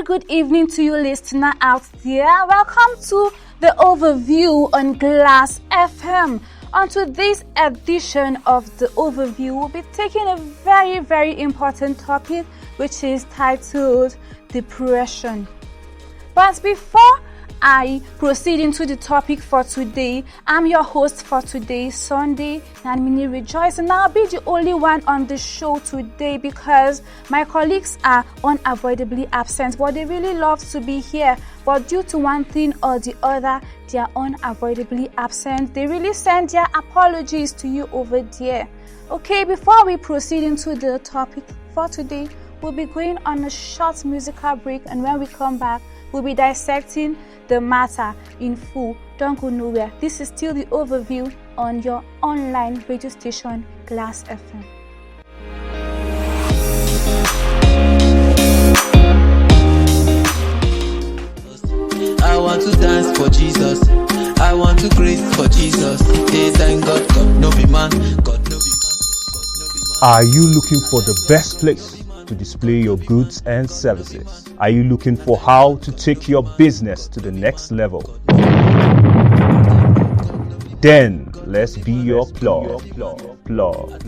very good evening to you listener out there. Welcome to the overview on Glass FM. On today's edition of the overview, we'll be taking a very, very important topic, which is titled depression. But before I proceed into the topic for today, I'm your host for today, Sunday, Nanmini Rejoice, and I'll be the only one on the show today because my colleagues are unavoidably absent, but they really love to be here. But due to one thing or the other, they are unavoidably absent. They really send their apologies to you over there. Okay, before we proceed into the topic for today, we'll be going on a short musical break, and when we come back, we'll be dissecting the matter in full. Don't go nowhere. This is still the overview on your online radio station, Glass FM. I want to dance for Jesus. I want to praise for Jesus. Hey, thank God, God no be man. God no be man. God no be man. Are you looking for the best place to display your goods and services? Are you looking for how to take your business to the next level? Then let's be your plug.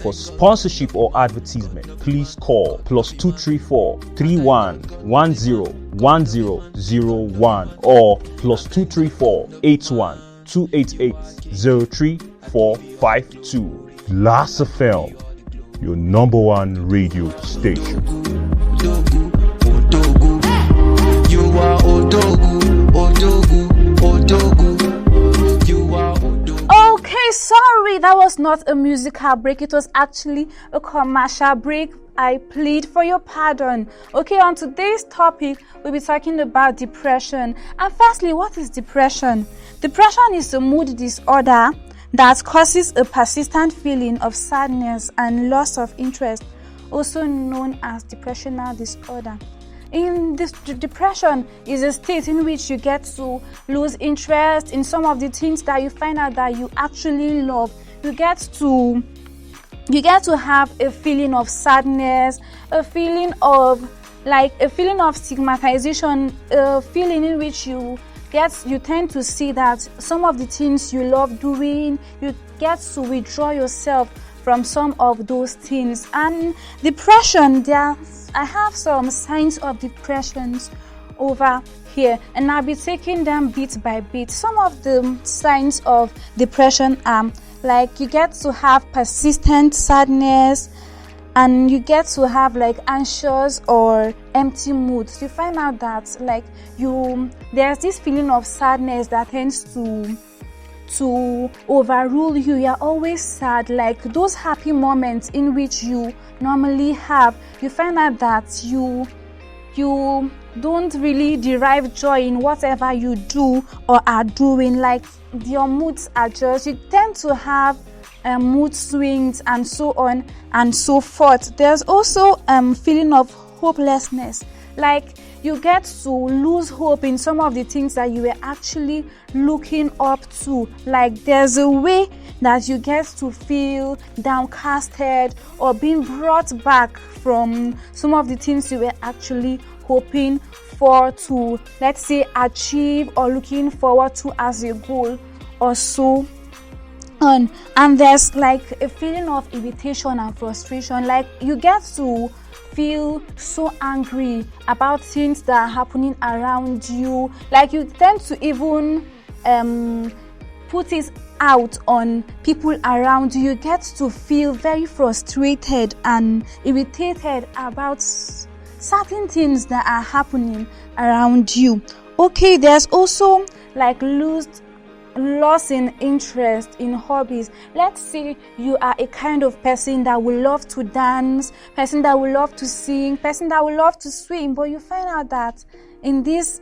For sponsorship or advertisement, please call +234 3110 1001 or +234 81 288 03452. Glass FM, your number one radio station. You are Odogu, Odogu, Odogu. You are Odogu. Okay, sorry, that was not a musical break. It was actually a commercial break. I plead for your pardon. Okay, on today's topic, we'll be talking about depression. And firstly, what is depression? Depression is a mood disorder that causes a persistent feeling of sadness and loss of interest, also known as depressional disorder. In this, depression is a state in which you get to lose interest in some of the things that you find out that you actually love. You get to have a feeling of sadness, a feeling of stigmatization, a feeling in which you tend to see that some of the things you love doing, you get to withdraw yourself from some of those things. And depression, I have some signs of depressions over here, and I'll be taking them bit by bit. Some of the signs of depression are like you get to have persistent sadness, and you get to have like anxious or empty moods. You find out that there's this feeling of sadness that tends to overrule you. You're always sad, like those happy moments in which you normally have. You find out that you don't really derive joy in whatever you do or are doing. Like your moods are just, you tend to have mood swings and so on and so forth. There's also feeling of hopelessness, like you get to lose hope in some of the things that you were actually looking up to. Like there's a way that you get to feel downcasted or being brought back from some of the things you were actually hoping for to, let's say, achieve or looking forward to as a goal or so on. And there's like a feeling of irritation and frustration, like you get to feel so angry about things that are happening around you. Like you tend to even put it out on people around you. You get to feel very frustrated and irritated about certain things that are happening around you. Okay, there's also like loss in interest in hobbies. Let's say you are a kind of person that will love to dance, person that will love to sing, person that will love to swim, but you find out that in this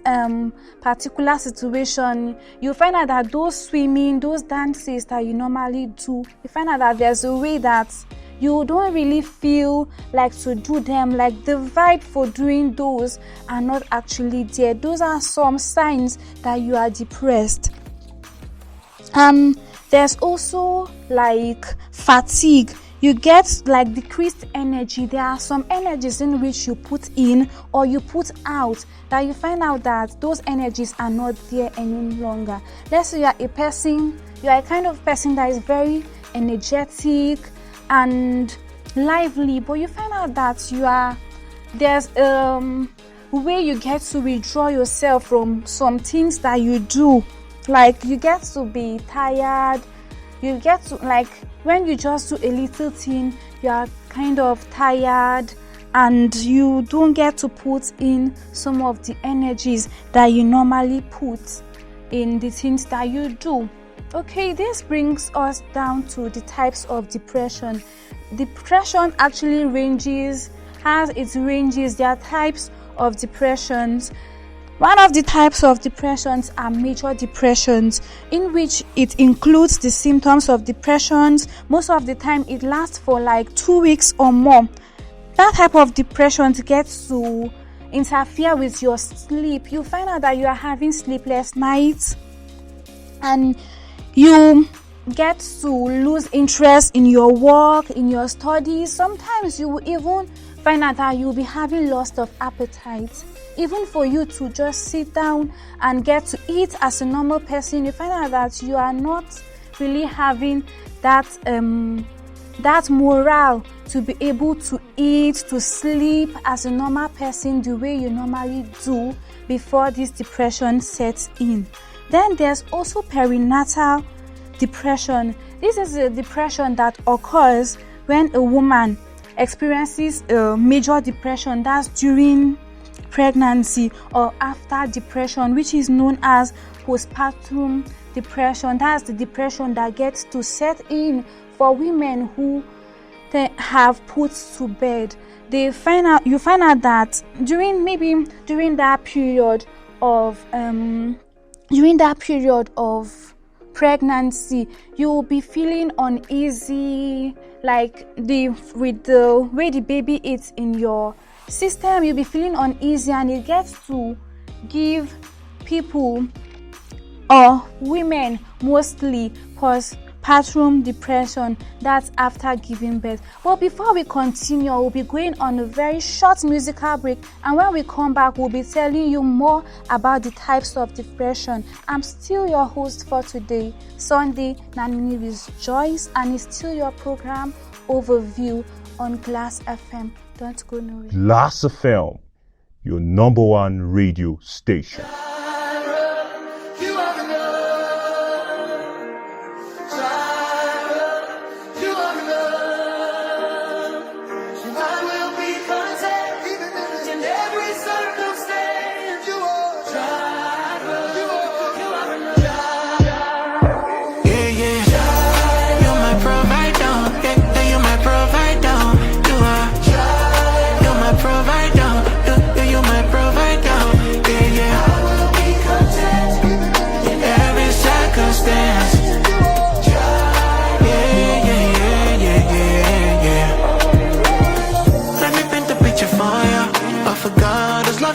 particular situation, you find out that those swimming, those dances that you normally do, you find out that there's a way that you don't really feel like to do them, like the vibe for doing those are not actually there. Those are some signs that you are depressed. There's also like fatigue. you get like decreased energy. There are some energies in which you put in or you put out that you find out that those energies are not there any longer. Let's say you are a kind of person that is very energetic and lively, but you find out that there's way you get to withdraw yourself from some things that you do. Like you get to be tired, you get to, like, when you just do a little thing, you are kind of tired and you don't get to put in some of the energies that you normally put in the things that you do. Okay, this brings us down to the types of depression. Depression actually has its ranges. There are types of depressions. One of the types of depressions are major depressions, in which it includes the symptoms of depressions. Most of the time it lasts for like 2 weeks or more. That type of depression gets to interfere with your sleep. You find out that you are having sleepless nights and you get to lose interest in your work, in your studies. Sometimes you will even find out that you'll be having loss of appetite. Even for you to just sit down and get to eat as a normal person, you find out that you are not really having that morale to be able to eat, to sleep as a normal person the way you normally do before this depression sets in. Then there's also perinatal depression. This is a depression that occurs when a woman experiences a major depression. That's during pregnancy or after depression, which is known as postpartum depression. That's the depression that gets to set in for women who they have put to bed. You find out that during that period of pregnancy, you will be feeling uneasy, like with the way the baby is in your system, you'll be feeling uneasy, and it gets to give people or women mostly postpartum depression. That's after giving birth. But before we continue, we'll be going on a very short musical break, and when we come back, we'll be telling you more about the types of depression. I'm still your host for today, Sunday Nanini with Joyce, and it's still your program Overview on Glass FM. Don't go nowhere. Glass FM, your number one radio station.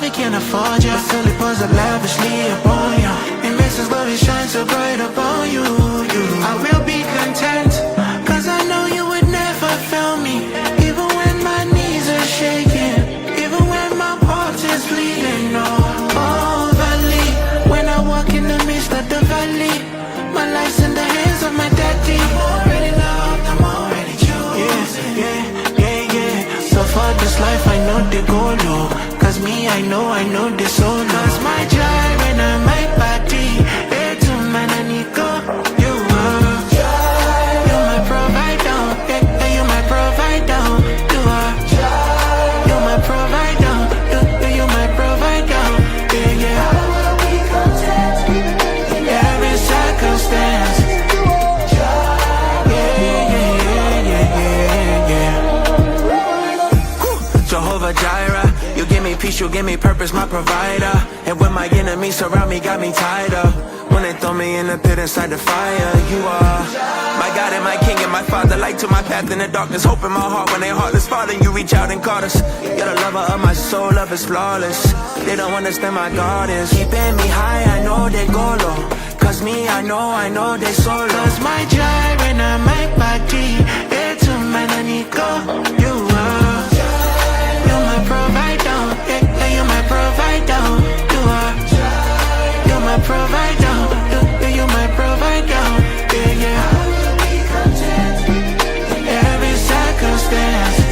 Can't afford you, silly pours up lavishly upon you. It makes His glory shine so bright upon you. I will be content, cause I know you would never fail me. Even when my knees are shaking, even when my heart is bleeding. Oh, valley, when I walk in the midst of the valley, my life's in the hands of my daddy. I'm already loved, I'm already chosen. Yeah. So for this life I know the goal, cause me, I know this soul. Cause my joy when I'm my body, it's a man I need go. You are, you're my provider. Yeah, you're my provider. You are, you're my provider. You're my provider. Yeah. I will be content in every circumstance. Yeah. Jehovah Jireh, you give me peace, you give me purpose, my provider. And when my enemies surround me, got me tied up. When they throw me in the pit inside the fire, you are my God and my King and my Father. Light to my path in the darkness, hope in my heart when they heartless. Father, you reach out and caught us. You're the lover of my soul, love is flawless. They don't understand my God is keeping me high, I know they go low. Cause me, I know they so low. Cause my joy when I'm my body, it's a might let me go. You are, you're my provider. Yeah, you're my provider. You are, you're my provider. You're my provider. Yeah, yeah. Every circumstance.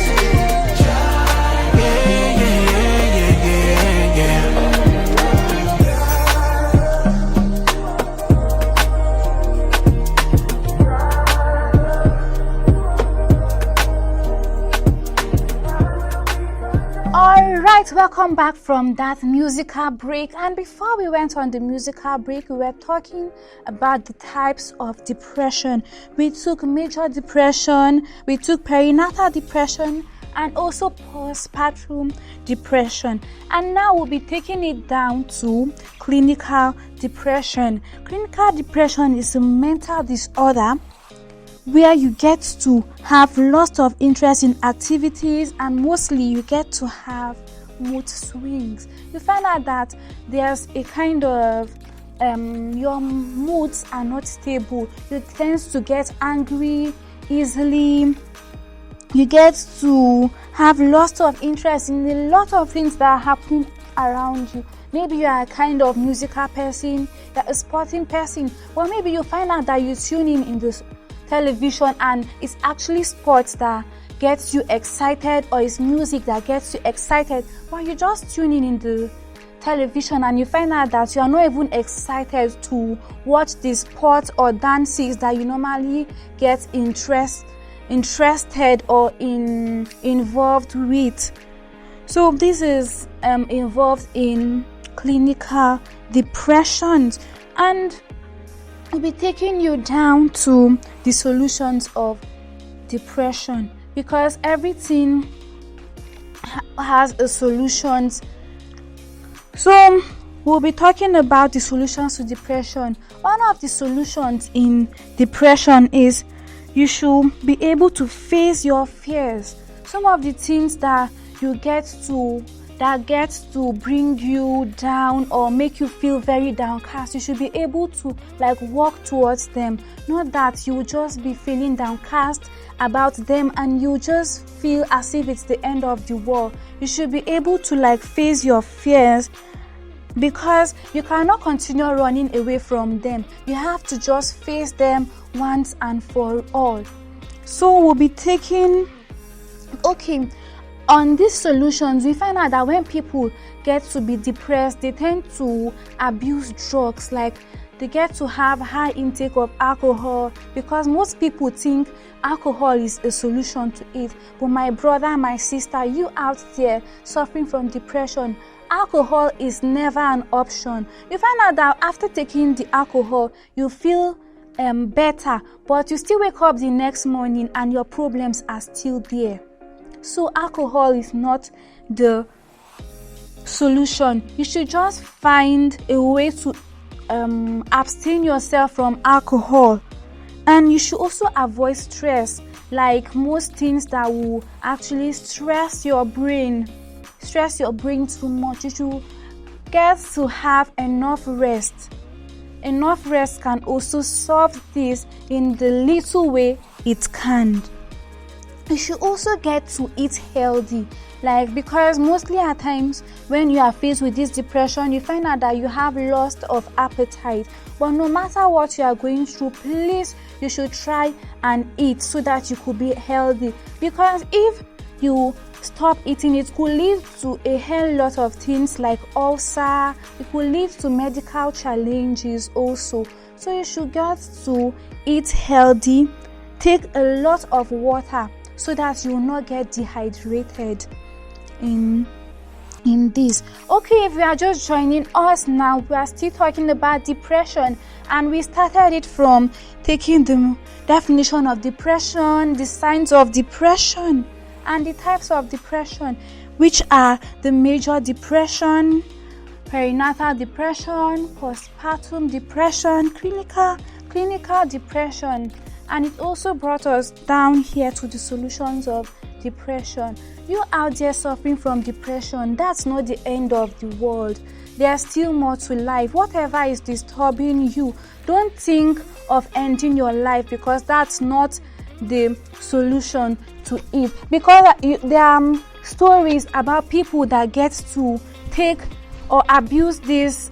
Alright, welcome back from that musical break. And before we went on the musical break, we were talking about the types of depression. We took major depression, we took perinatal depression, and also postpartum depression. And now we'll be taking it down to clinical depression. Clinical depression is a mental disorder where you get to have lots of interest in activities, and mostly you get to have mood swings. You find out that there's a kind of your moods are not stable. You tend to get angry easily. You get to have lots of interest in a lot of things that are happening around you. Maybe you are a kind of musical person, you're a sporting person, or maybe you find out that you tune in this television and it's actually sports that gets you excited, or it's music that gets you excited, but you just tune in the television and you find out that you are not even excited to watch the sports or dances that you normally get interested or involved with. So this is involved in clinical depressions, and we'll be taking you down to the solutions of depression, because everything has a solution. So we'll be talking about the solutions to depression. One of the solutions in depression is you should be able to face your fears. Some of the things that gets to bring you down or make you feel very downcast, you should be able to walk towards them. Not that you will just be feeling downcast about them and you just feel as if it's the end of the world. You should be able to face your fears, because you cannot continue running away from them. You have to just face them once and for all. So we'll be taking on these solutions. We find out that when people get to be depressed, they tend to abuse drugs. They get to have high intake of alcohol, because most people think alcohol is a solution to it. But my brother, my sister, you out there suffering from depression, alcohol is never an option. You find out that after taking the alcohol, you feel better, but you still wake up the next morning and your problems are still there. So alcohol is not the solution. You should just find a way to abstain yourself from alcohol. And you should also avoid stress, most things that will actually stress your brain too much. You should get to have enough rest. Enough rest can also solve this in the little way it can. You should also get to eat healthy, because mostly at times when you are faced with this depression, you find out that you have loss of appetite. But no matter what you are going through, please, you should try and eat so that you could be healthy, because if you stop eating, it could lead to a hell lot of things like ulcer. It could lead to medical challenges also. So you should get to eat healthy, take a lot of water, so that you will not get dehydrated in this. Okay, if you are just joining us now, we are still talking about depression, and we started it from taking the definition of depression, the signs of depression, and the types of depression, which are the major depression, perinatal depression, postpartum depression, clinical depression. And it also brought us down here to the solutions of depression. You out there suffering from depression, that's not the end of the world. There's still more to life. Whatever is disturbing you, don't think of ending your life, because that's not the solution to it, because there are stories about people that get to take or abuse this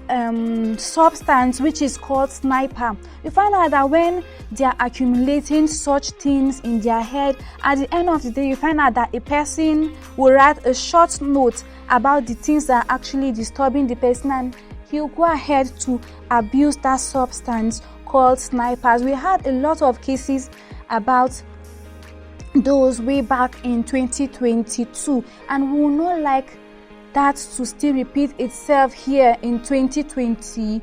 substance which is called sniper. You find out that when they are accumulating such things in their head, at the end of the day you find out that a person will write a short note about the things that are actually disturbing the person, and he'll go ahead to abuse that substance called snipers. We had a lot of cases about those way back in 2022, and we will not like that to still repeat itself here in 2023.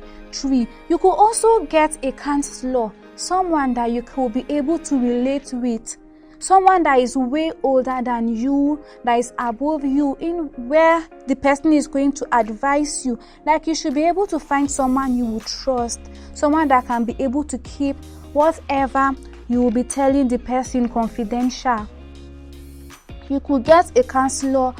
You could also get a counselor, someone that you could be able to relate with, someone that is way older than you, that is above you, in where the person is going to advise you. Like, you should be able to find someone you will trust, someone that can be able to keep whatever you will be telling the person confidential. You could get a counselor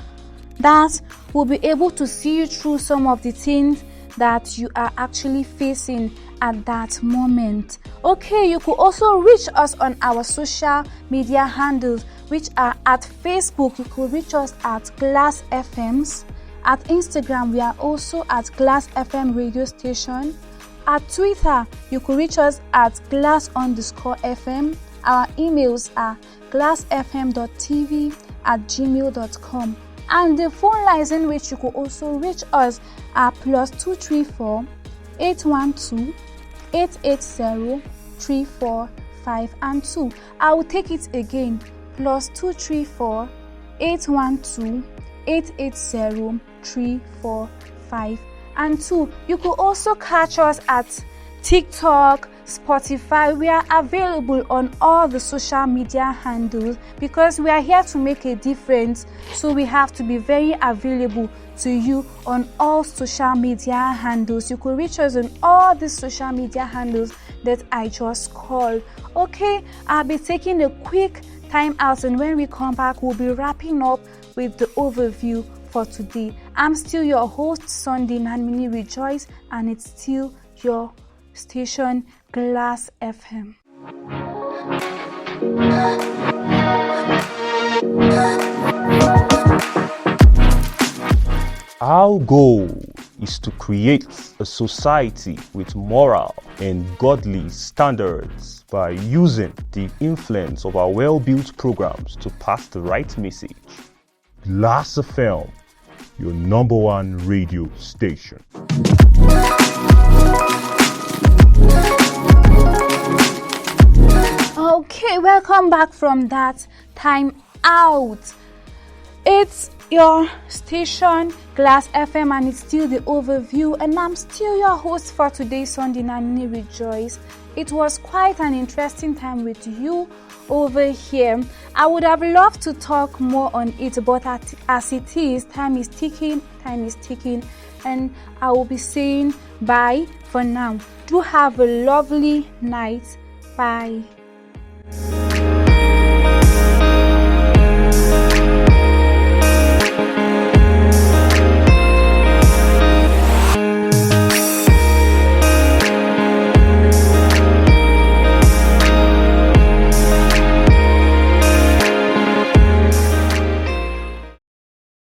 that will be able to see you through some of the things that you are actually facing at that moment. Okay, you could also reach us on our social media handles, which are at Facebook. You could reach us at Glass FMs. At Instagram, we are also at Glass FM radio station. At Twitter, you could reach us at glass_FM. Our emails are glassfm.tv@gmail.com. And the phone lines in which you could also reach us are +234 812 880 345 I will take it again. +234 812 880 345 You could also catch us at TikTok, Spotify. We are available on all the social media handles because we are here to make a difference. So we have to be very available to you on all social media handles. You could reach us on all the social media handles that I just called. Okay, I'll be taking a quick time out, and when we come back, we'll be wrapping up with the overview for today. I'm still your host, Sunday Nanmini Rejoice, and it's still your station, Glass FM. Our goal is to create a society with moral and godly standards by using the influence of our well-built programs to pass the right message. Glass FM, your number one radio station. Okay, welcome back from that time out. It's your station, Glass FM, and it's still the overview, and I'm still your host for today, Sunday Nanini Rejoice. It was quite an interesting time with you over here. I would have loved to talk more on it, but as it is, time is ticking, and I will be saying bye for now. Do have a lovely night. Bye.